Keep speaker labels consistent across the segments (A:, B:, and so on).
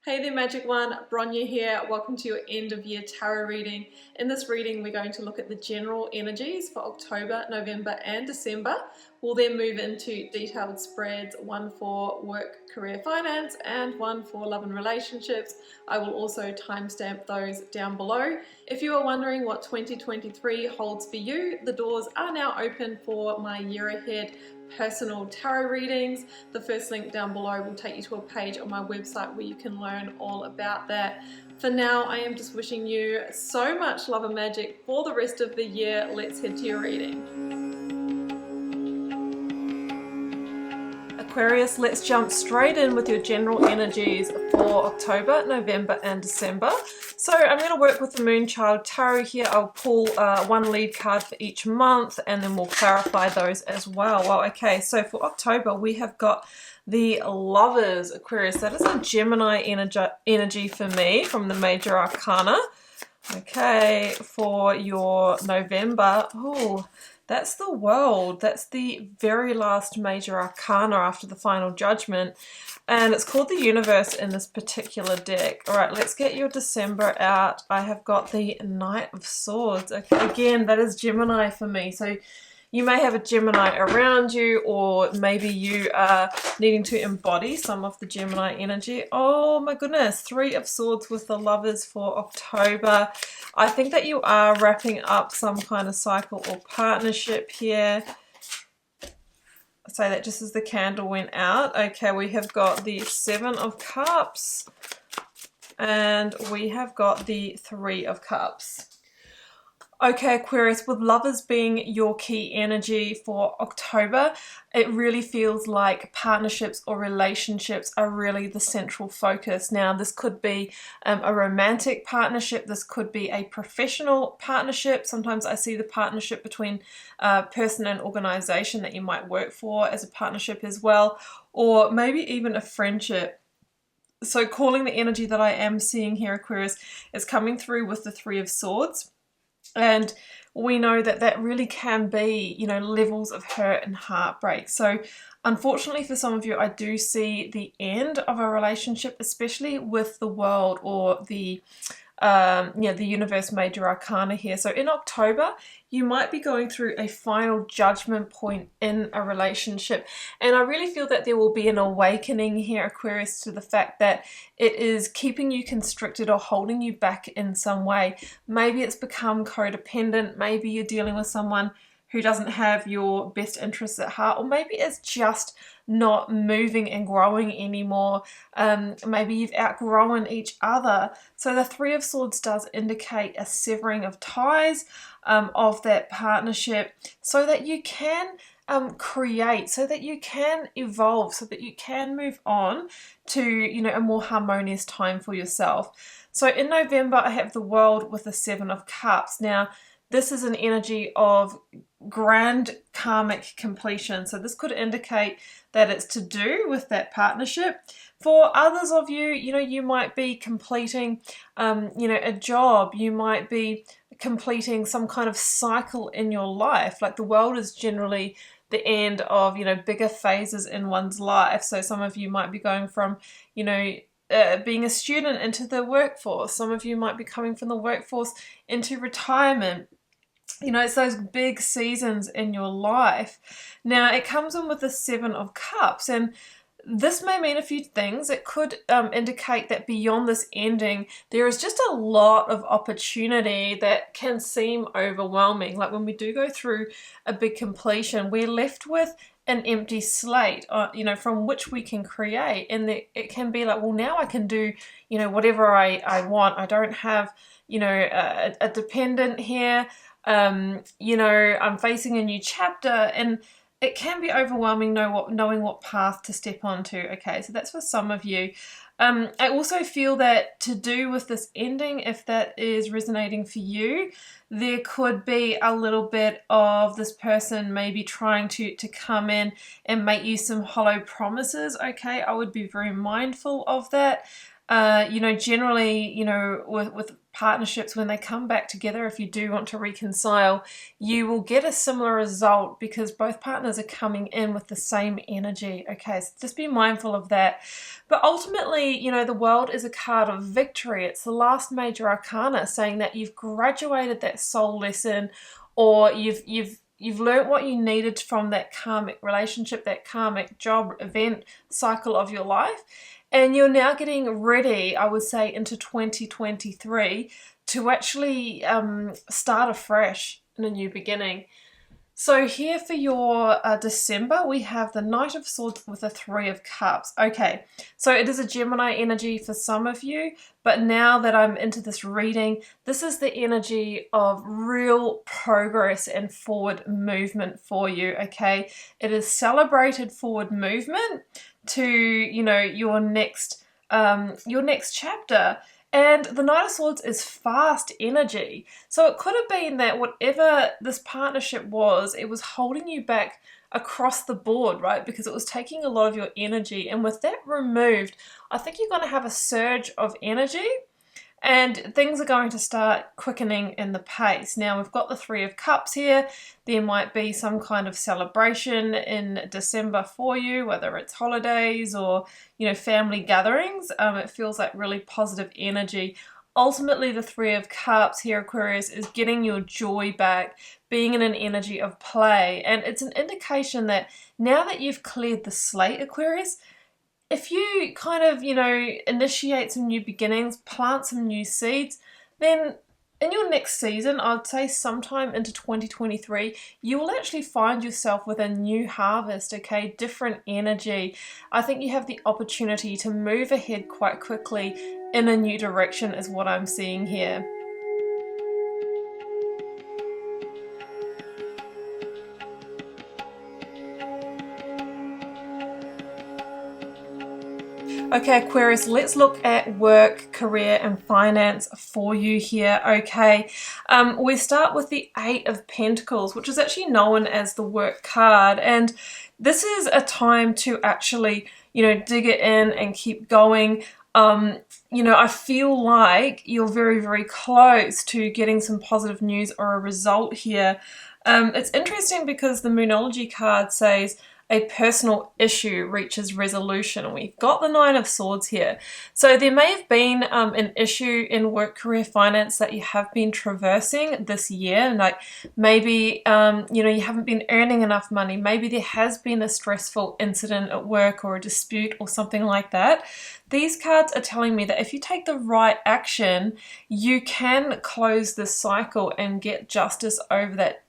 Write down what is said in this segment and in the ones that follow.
A: Hey there Magic One, Bronya here. Welcome to your end of year tarot reading. In this reading we're going to look at the general energies for October, November and December. We'll then move into detailed spreads, one for work, career, finance and one for love and relationships. I will also timestamp those down below. If you are wondering what 2023 holds for you, the doors are now open for my year ahead personal tarot readings. The first link down below will take you to a page on my website where you can learn all about that. For now, I am just wishing you so much love and magic for the rest of the year. Let's head to your reading. Aquarius, let's jump straight in with your general energies for October, November and December. So I'm going to work with the Moonchild Tarot here. I'll pull one lead card for each month and then we'll clarify those as well. Well, okay, so for October we have got the Lovers, Aquarius. That is a Gemini energy for me from the Major Arcana. Okay, for your November, oh, that's the World. That's the very last Major Arcana after the Final Judgment. And it's called the Universe in this particular deck. All right, let's get your December out. I have got the Knight of Swords. Okay, again, that is Gemini for me. So you may have a Gemini around you, or maybe you are needing to embody some of the Gemini energy. Oh my goodness, Three of Swords with the Lovers for October. I think that you are wrapping up some kind of cycle or partnership here. I say that just as the candle went out. Okay, we have got the Seven of Cups and we have got the Three of Cups. Okay, Aquarius, with Lovers being your key energy for October, it really feels like partnerships or relationships are really the central focus. Now, this could be a romantic partnership. This could be a professional partnership. Sometimes I see the partnership between a person and organization that you might work for as a partnership as well, or maybe even a friendship. So calling the energy that I am seeing here, Aquarius, is coming through with the Three of Swords. And we know that that really can be, you know, levels of hurt and heartbreak. So unfortunately for some of you, I do see the end of a relationship, especially with the World or the the Universe Major Arcana here. So in October, you might be going through a final judgment point in a relationship. And I really feel that there will be an awakening here, Aquarius, to the fact that it is keeping you constricted or holding you back in some way. Maybe it's become codependent. Maybe you're dealing with someone who doesn't have your best interests at heart, or maybe it's just not moving and growing anymore. Maybe you've outgrown each other. So the Three of Swords does indicate a severing of ties of that partnership, so that you can create, so that you can evolve, so that you can move on to, you know, a more harmonious time for yourself. So in November, I have the World with the Seven of Cups. Now, this is an energy of grand karmic completion. So this could indicate that it's to do with that partnership. For others of you, you know, you might be completing, a job. You might be completing some kind of cycle in your life. Like the World is generally the end of, you know, bigger phases in one's life. So some of you might be going from, being a student into the workforce. Some of you might be coming from the workforce into retirement. You know, it's those big seasons in your life. Now, it comes in with the Seven of Cups, and this may mean a few things. It could indicate that beyond this ending, there is just a lot of opportunity that can seem overwhelming. Like when we do go through a big completion, we're left with an empty slate, from which we can create. And it can be like, well, now I can do, whatever I want. I don't have, a dependent here. I'm facing a new chapter, and it can be overwhelming knowing what path to step onto. Okay, so that's for some of you. I also feel that to do with this ending, if that is resonating for you, there could be a little bit of this person maybe trying to come in and make you some hollow promises. Okay, I would be very mindful of that. generally, with partnerships, when they come back together, if you do want to reconcile, you will get a similar result because both partners are coming in with the same energy. Okay, so just be mindful of that. But ultimately, the world is a card of victory. It's the last major arcana, saying that you've graduated that soul lesson, or you've learned what you needed from that karmic relationship, that karmic job, event, cycle of your life. And you're now getting ready, I would say, into 2023 to actually start afresh in a new beginning. So here for your December, we have the Knight of Swords with the Three of Cups. Okay, so it is a Gemini energy for some of you, but now that I'm into this reading, this is the energy of real progress and forward movement for you, okay? It is celebrated forward movement to, your next chapter. And the Knight of Swords is fast energy. So it could have been that whatever this partnership was, it was holding you back across the board, right? Because it was taking a lot of your energy. And with that removed, I think you're going to have a surge of energy and things are going to start quickening in the pace. Now we've got the Three of Cups here. There might be some kind of celebration in December for you, whether it's holidays or, family gatherings. It feels like really positive energy. Ultimately, the Three of Cups here, Aquarius, is getting your joy back, being in an energy of play. And it's an indication that now that you've cleared the slate, Aquarius, if you kind of, initiate some new beginnings, plant some new seeds, then in your next season, I'd say sometime into 2023, you will actually find yourself with a new harvest, okay? Different energy. I think you have the opportunity to move ahead quite quickly in a new direction is what I'm seeing here. Okay, Aquarius, let's look at work, career, and finance for you here, okay? We start with the Eight of Pentacles, which is actually known as the work card. And this is a time to actually, dig it in and keep going. I feel like you're very, very close to getting some positive news or a result here. It's interesting because the Moonology card says, a personal issue reaches resolution. And we've got the Nine of Swords here. So there may have been an issue in work, career, finance that you have been traversing this year. Like maybe, you haven't been earning enough money. Maybe there has been a stressful incident at work or a dispute or something like that. These cards are telling me that if you take the right action, you can close this cycle and get justice over that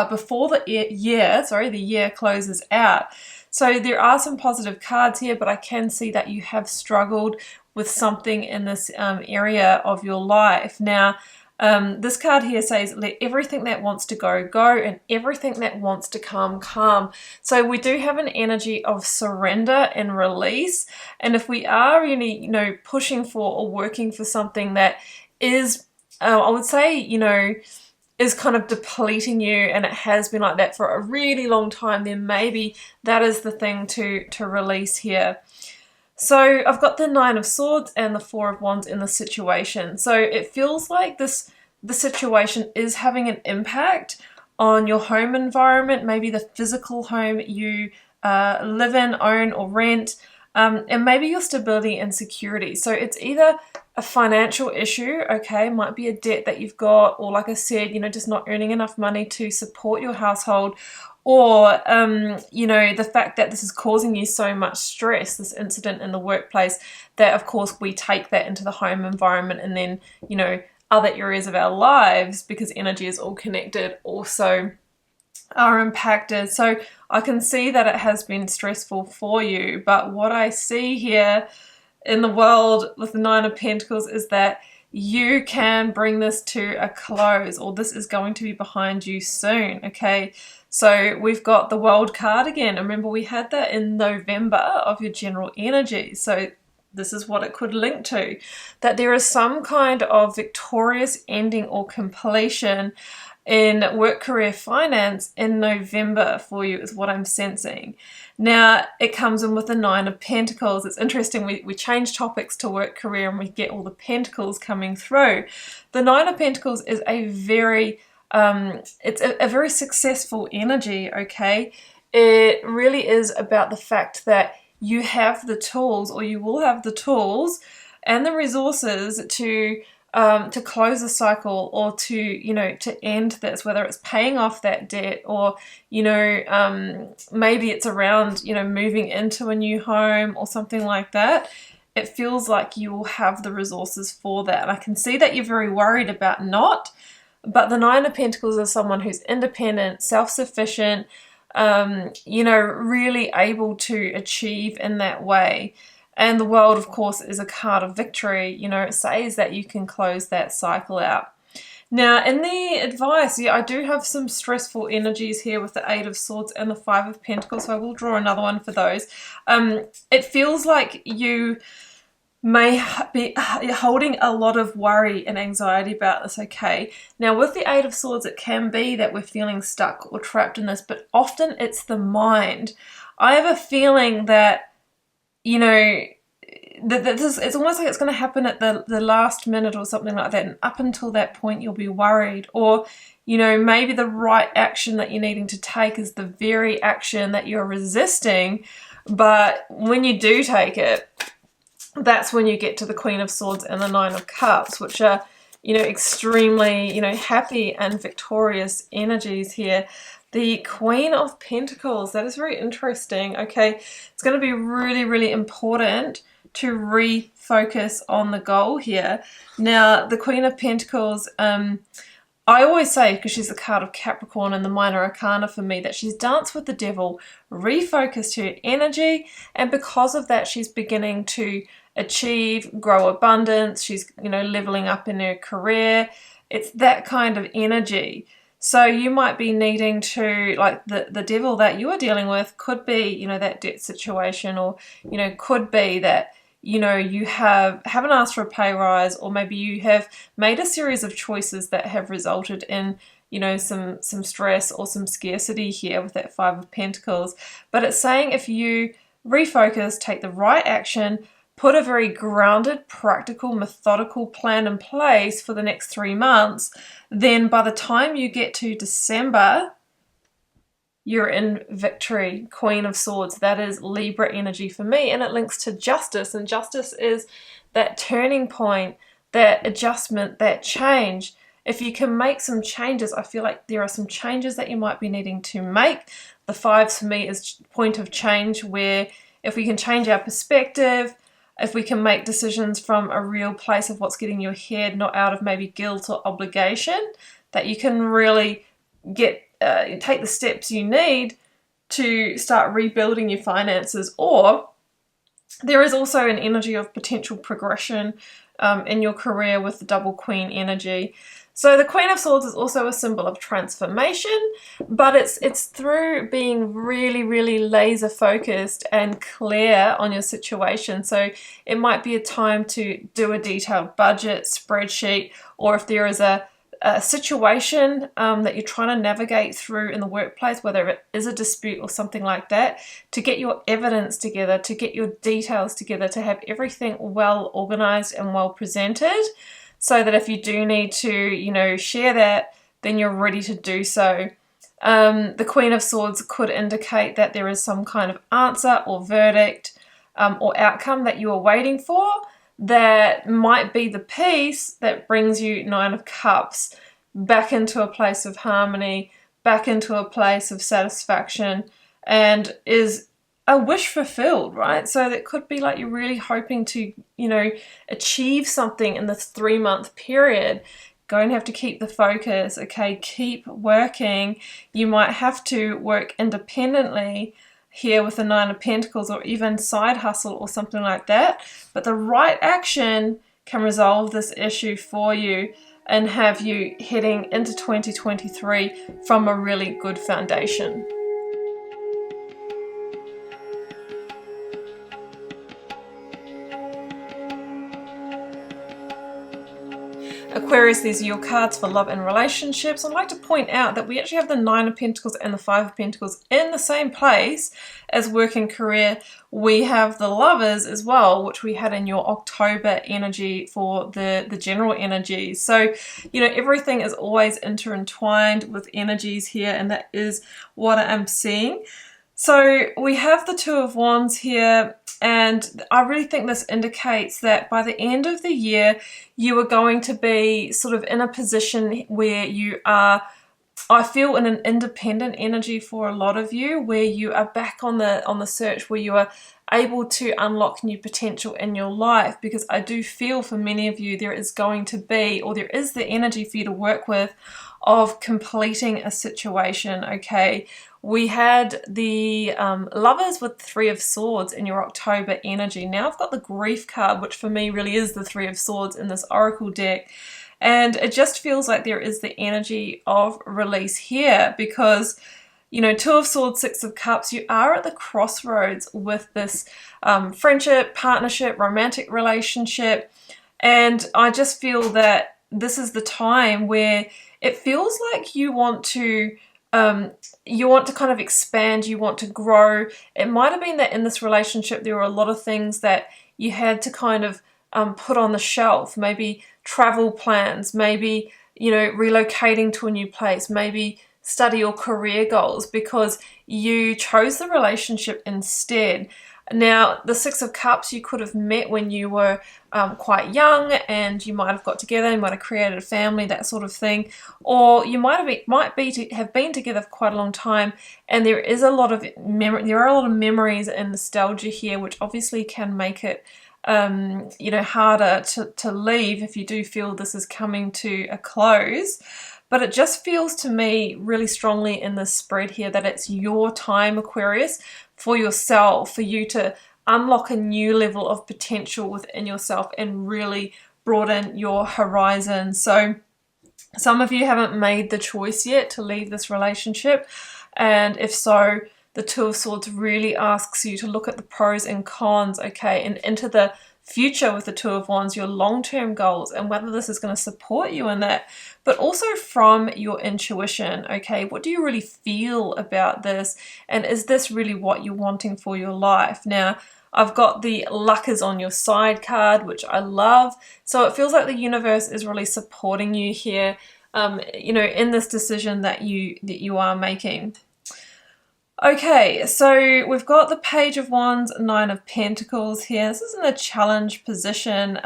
A: before the year closes out. So there are some positive cards here, but I can see that you have struggled with something in this area of your life. Now, this card here says, let everything that wants to go, go, and everything that wants to come, come. So we do have an energy of surrender and release. And if we are really, pushing for or working for something that is, I would say, is kind of depleting you, and it has been like that for a really long time, then maybe that is the thing to release here. So I've got the Nine of Swords and the Four of Wands in the situation. So it feels like the situation is having an impact on your home environment, maybe the physical home you live in, own, or rent, and maybe your stability and security. So it's either a financial issue, okay, might be a debt that you've got, or like I said, just not earning enough money to support your household, or, the fact that this is causing you so much stress, this incident in the workplace, that of course we take that into the home environment and then, other areas of our lives, because energy is all connected, also are impacted. So I can see that it has been stressful for you, but what I see here in the world with the Nine of Pentacles is that you can bring this to a close, or this is going to be behind you soon, okay? So we've got the World card again. Remember, we had that in November of your general energy. So this is what it could link to, that there is some kind of victorious ending or completion in work, career, finance in November for you is what I'm sensing. Now, it comes in with the Nine of Pentacles. It's interesting, we change topics to work, career, and we get all the pentacles coming through. The Nine of Pentacles is a very, it's a very successful energy, okay? It really is about the fact that you have the tools, or you will have the tools and the resources to close a cycle, or to, you know, to end this, whether it's paying off that debt, or, you know, maybe it's around, you know, moving into a new home or something like that. It feels like you will have the resources for that. And I can see that you're very worried about not, but the Nine of Pentacles is someone who's independent, self-sufficient, you know, really able to achieve in that way. And the World, of course, is a card of victory. You know, it says that you can close that cycle out. Now, in the advice, yeah, I do have some stressful energies here with the Eight of Swords and the Five of Pentacles, so I will draw another one for those. It feels like you may be holding a lot of worry and anxiety about this, okay? Now, with the Eight of Swords, it can be that we're feeling stuck or trapped in this, but often it's the mind. I have a feeling that, you know, it's almost like it's going to happen at the last minute or something like that, and up until that point you'll be worried, or, you know, maybe the right action that you're needing to take is the very action that you're resisting, but when you do take it, that's when you get to the Queen of Swords and the Nine of Cups, which are, you know, extremely, you know, happy and victorious energies here. The Queen of Pentacles, that is very interesting, okay? It's going to be really, really important to refocus on the goal here. Now, the Queen of Pentacles, I always say, because she's the card of Capricorn and the minor arcana for me, that she's danced with the devil, refocused her energy, and because of that, she's beginning to achieve, grow abundance. She's, you know, leveling up in her career. It's that kind of energy. So you might be needing to, like, the devil that you are dealing with could be, you know, that debt situation, or, you know, could be that, you know, you haven't asked for a pay rise, or maybe you have made a series of choices that have resulted in, you know, some stress or some scarcity here with that Five of Pentacles. But it's saying if you refocus, take the right action, put a very grounded, practical, methodical plan in place for the next 3 months, then by the time you get to December, you're in victory. Queen of Swords, that is Libra energy for me, and it links to justice, and justice is that turning point, that adjustment, that change. If you can make some changes, I feel like there are some changes that you might be needing to make. The Fives for me is point of change, where if we can change our perspective, if we can make decisions from a real place of what's getting you ahead, not out of maybe guilt or obligation, that you can really get take the steps you need to start rebuilding your finances. Or there is also an energy of potential progression in your career with the double Queen energy. So the Queen of Swords is also a symbol of transformation, but it's through being really, really laser focused and clear on your situation. So it might be a time to do a detailed budget spreadsheet, or if there is a situation that you're trying to navigate through in the workplace, whether it is a dispute or something like that, to get your evidence together, to get your details together, to have everything well organized and well presented, so that if you do need to, you know, share that, then you're ready to do so. The Queen of Swords could indicate that there is some kind of answer or verdict or outcome that you are waiting for, that might be the peace that brings you Nine of Cups back into a place of harmony, back into a place of satisfaction, and is a wish fulfilled, right? So that could be like you're really hoping to, you know, achieve something in this 3-month period. Going to have to keep the focus, okay? Keep working. You might have to work independently here with the Nine of Pentacles, or even side hustle or something like that. But the right action can resolve this issue for you and have you heading into 2023 from a really good foundation. Aquarius, these are your cards for love and relationships. I'd like to point out that we actually have the Nine of Pentacles and the Five of Pentacles in the same place as work and career. We have the Lovers as well, which we had in your October energy for the general energy. So, you know, everything is always intertwined with energies here, and that is what I'm seeing. So we have the Two of Wands here, and I really think this indicates that by the end of the year, you are going to be sort of in a position where you are, I feel, in an independent energy for a lot of you, where you are back on the search, where you are able to unlock new potential in your life, because I do feel for many of you there is going to be, or there is the energy for you to work with of completing a situation, okay? We had the Lovers with Three of Swords in your October energy. Now I've got the Grief card, which for me really is the Three of Swords in this Oracle deck. And it just feels like there is the energy of release here because, you know, Two of Swords, Six of Cups, you are at the crossroads with this friendship, partnership, romantic relationship. And I just feel that this is the time where it feels like you want to kind of expand, you want to grow. It might have been that in this relationship there were a lot of things that you had to kind of put on the shelf, maybe travel plans, maybe, you know, relocating to a new place, maybe study or career goals, because you chose the relationship instead. Now, the Six of Cups, you could have met when you were quite young, and you might have got together, you might have created a family, that sort of thing, or you have been together for quite a long time, and there are a lot of memories and nostalgia here, which obviously can make it you know, harder to leave if you do feel this is coming to a close. But it just feels to me really strongly in this spread here that it's your time, Aquarius, for yourself, for you to unlock a new level of potential within yourself and really broaden your horizon. So some of you haven't made the choice yet to leave this relationship, and if so, the Two of Swords really asks you to look at the pros and cons, okay, and into the future with the Two of Wands, your long-term goals, and whether this is going to support you in that, but also from your intuition, okay? What do you really feel about this? And is this really what you're wanting for your life? Now, I've got the Luck is on your side card, which I love. So it feels like the universe is really supporting you here, you know, in this decision that you are making. Okay, so we've got the Page of Wands, Nine of Pentacles here. This is in a challenge position.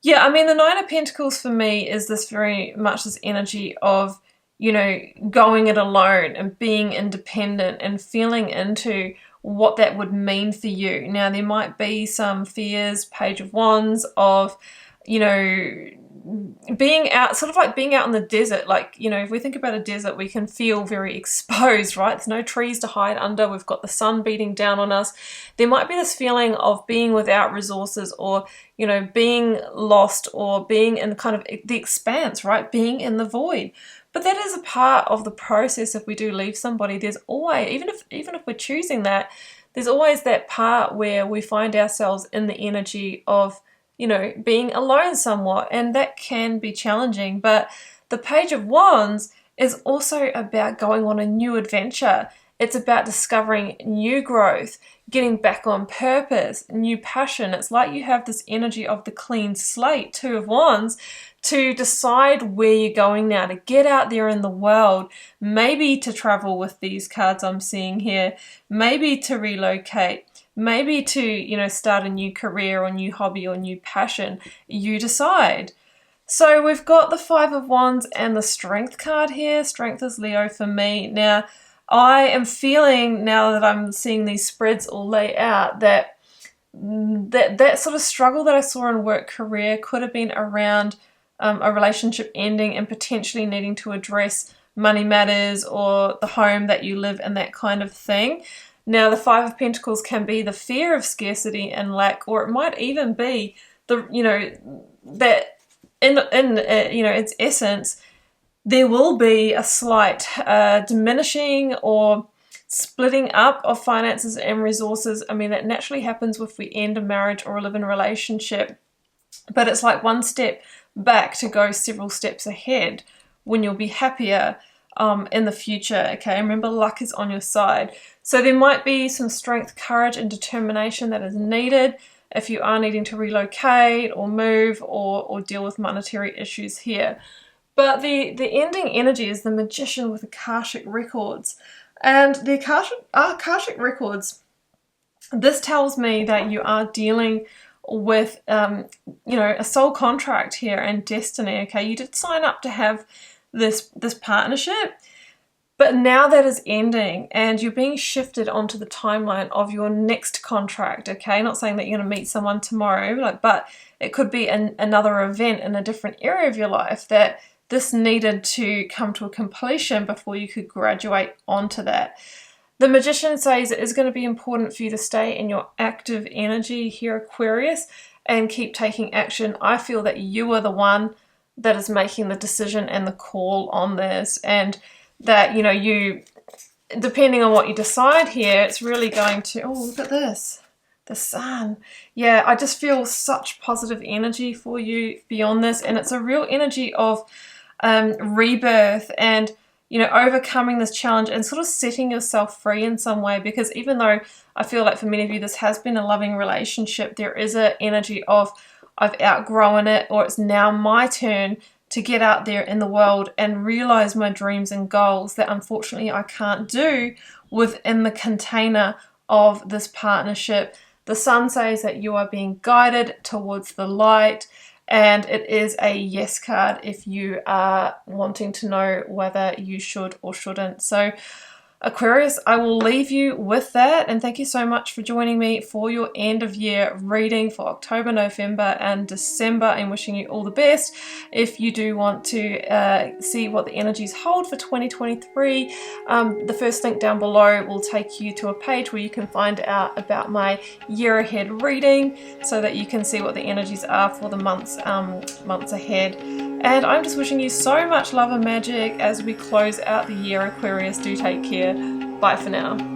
A: Yeah, I mean, the Nine of Pentacles for me is this very much this energy of, you know, going it alone and being independent and feeling into what that would mean for you. Now, there might be some fears, Page of Wands, of, you know, being out, sort of like being out in the desert. Like, you know, if we think about a desert, we can feel very exposed, right? There's no trees to hide under. We've got the sun beating down on us. There might be this feeling of being without resources, or, you know, being lost, or being in kind of the expanse, right? Being in the void. But that is a part of the process. If we do leave somebody, there's always, even if we're choosing that, there's always that part where we find ourselves in the energy of, you know, being alone somewhat, and that can be challenging. But the Page of Wands is also about going on a new adventure. It's about discovering new growth, getting back on purpose, new passion. It's like you have this energy of the clean slate, Two of Wands, to decide where you're going now, to get out there in the world, maybe to travel with these cards I'm seeing here, maybe to relocate, maybe to, you know, start a new career or new hobby or new passion. You decide. So we've got the Five of Wands and the Strength card here. Strength is Leo for me. Now, I am feeling, now that I'm seeing these spreads all lay out, that sort of struggle that I saw in work career could have been around a relationship ending and potentially needing to address money matters or the home that you live in, that kind of thing. Now, the Five of Pentacles can be the fear of scarcity and lack, or it might even be the, you know, that in you know, its essence, there will be a slight diminishing or splitting up of finances and resources. I mean, that naturally happens if we end a marriage or live in a relationship. But it's like one step back to go several steps ahead, when you'll be happier in the future. Okay, remember, luck is on your side. So there might be some strength, courage and determination that is needed if you are needing to relocate or move or deal with monetary issues here. But the ending energy is the Magician with Akashic records. And the Akashic records, this tells me that you are dealing with, you know, a soul contract here and destiny. Okay, you did sign up to have this partnership, but now that is ending and you're being shifted onto the timeline of your next contract. Okay, not saying that you're going to meet someone tomorrow, but it could be another event in a different area of your life that this needed to come to a completion before you could graduate onto that. The Magician says it is going to be important for you to stay in your active energy here, Aquarius, and keep taking action. I feel that you are the one that is making the decision and the call on this, and that, you know, you, depending on what you decide here, it's really going to, oh, look at this, the Sun. Yeah, I just feel such positive energy for you beyond this, and it's a real energy of rebirth and, you know, overcoming this challenge and sort of setting yourself free in some way. Because even though I feel like for many of you this has been a loving relationship, there is an energy of I've outgrown it, or it's now my turn to get out there in the world and realize my dreams and goals that unfortunately I can't do within the container of this partnership. The Sun says that you are being guided towards the light, and it is a yes card if you are wanting to know whether you should or shouldn't. So Aquarius, I will leave you with that, and thank you so much for joining me for your end of year reading for October, November and December. I'm wishing you all the best. If you do want to see what the energies hold for 2023, the first link down below will take you to a page where you can find out about my year ahead reading, so that you can see what the energies are for the months ahead. And I'm just wishing you so much love and magic as we close out the year, Aquarius. Do take care. Bye for now.